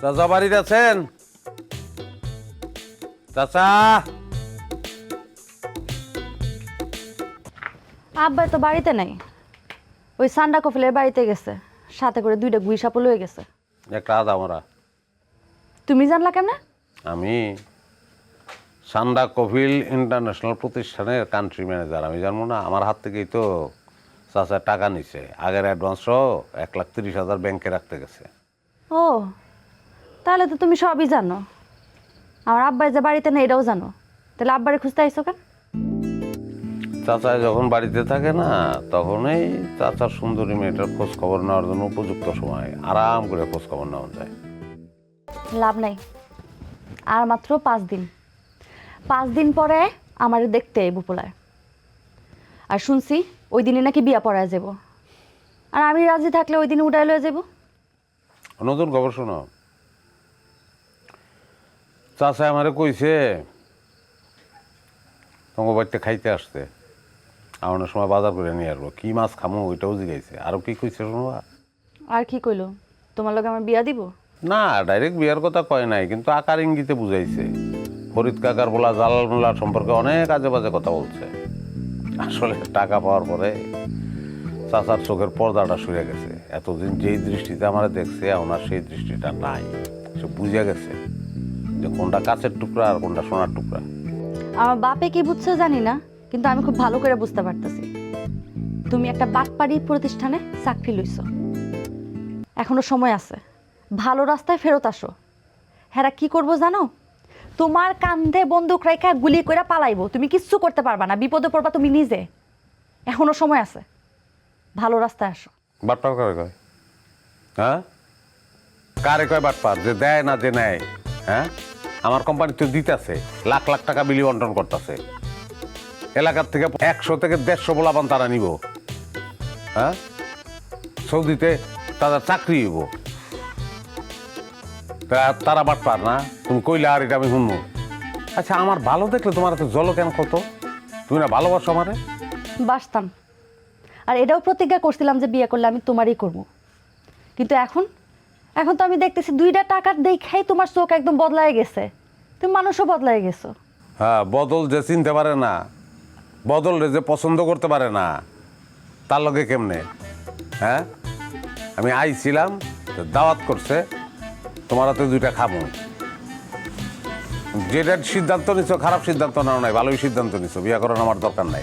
চাচা বাড়িতে আছেন? চাচা, আব্বা তো বাড়িতে নাই, ওই সান্ডা কফিলের বাড়িতে গেছে, সাথে করে 2টা গুই সাপও লয়ে গেছে। একটা আধ আমরা। তুমি জানলা কেমনে? আমি সান্ডা কফিল ইন্টারন্যাশনাল প্রতিষ্ঠানের কান্ট্রি ম্যানেজার, আমি জানবো না? আমার হাত থেকেই তো চাচা টাকা নিছে, আগের অ্যাডভান্স সহ 1,30,000 ব্যাংকে রাখতে গেছে। ও, তাহলে তো তুমি সবই জানো। আমার আব্বাই যে বাড়িতে নেই এটাও জানো, তাহলে আব্বারে খুঁজতে আইসো কেন? চাচা যখন বাড়িতে থাকে না, তখনই চাচার সুন্দরী মেয়েটার খোঁজ খবর নেওয়ার জন্য উপযুক্ত সময় আরাম করে খোঁজ খবর নেওয়া যায়। লাভ নাই, আর মাত্র 5 দিন। 5 দিন পরে আমারে দেখতে এই বুপলায়। আর শুনছি ওই দিনে নাকি বিয়া পড়ায় যাব, আর আমি রাজি থাকলে ওই দিন উড়াই লয়ে যাব। নতুন খবর শোনো, চাচা আমারে কইছে তোমার বাড়িতে খাইতে আসতে, আমার সময় বাজার করে নিয়ে আসবো, কি মাছ খামো ওইটাও জিগাইছে। আরো কি কইছে শোনোবা? আর কি কইলো? তোমার লগে আমার বিয়া দিব? না, ডাইরেক্ট বিয়ার কথা কয় নাই, কিন্তু আকার ইঙ্গিতে বুঝাইছে। ফরিদ কাকার বলা জালাল মোল্লার সম্পর্কে অনেক আজে বাজে কথা বলছে। আসলে টাকা পাওয়ার পরে চাচার চোখের পর্দাটা সরে গেছে। এতদিন যেই দৃষ্টিতে আমরা দেখছে, ওনার সেই দৃষ্টিটা নাই। সে বুঝে গেছে যে কোনটা কাচের টুকরা আর কোনটা সোনার টুকরা। আমার বাপে কি বুঝছে জানি না, কিন্তু আমি খুব ভালো করে বুঝতে পারতেছি। তুমি একটা বাটপাড়ি প্রতিষ্ঠানে চাকরি লইছো, এখনো সময় আছে, ভালো রাস্তায় ফেরত আসো। হ্যাঁ, কি করবো জানো? তোমার কান্ধে বন্দুক রেখা গুলি করে পালাইবো, তুমি কিচ্ছু করতে পারবা না, বিপদে পড়বা তুমি নিজে। এখনো সময় আছে, ভালো রাস্তায় আসো। বাটপার কারে কয়? হ্যাঁ, কারে কয় বাটপার? যে দেয় না যে নেয়? হ্যাঁ, আমার কোম্পানি তো দিতেছে, লাখ লাখ টাকা বিলি বন্টন করতেছে। এলাকার থেকে 100 থেকে 150 বলাবান তারা নিব। হ্যাঁ, সৌদিতে তাদের চাকরি হইব, তারা বাটপার না? তুমি কইলে আর এটা আমি শুনবো? আচ্ছা, আমার ভালো দেখলে তোমার এত জল কেন কত? তুমি না ভালোবাসো আমারে? বাসতাম, আর এটাও প্রতিজ্ঞা করছিলাম যে বিয়ে করলে আমি তোমারই করব। কিন্তু এখন এখন তো আমি দেখতেছি 2টা টাকার দেখাই তোমার চোখ একদম বদলায় গেছে, তুমি মানুষও বদলায় গেছো। হ্যাঁ, বদল যে চিনতে পারে না, বদল যে পছন্দ করতে পারে না, তার লগে কেমনে? হ্যাঁ, আমি আইছিলাম, দাওয়াত করছে, তোমার হাতে 2টা খামো। যেটা সিদ্ধান্ত নিছো খারাপ সিদ্ধান্ত নাও নাই, ভালোই সিদ্ধান্ত নিছো। বিয়ে করার আমার দরকার নাই।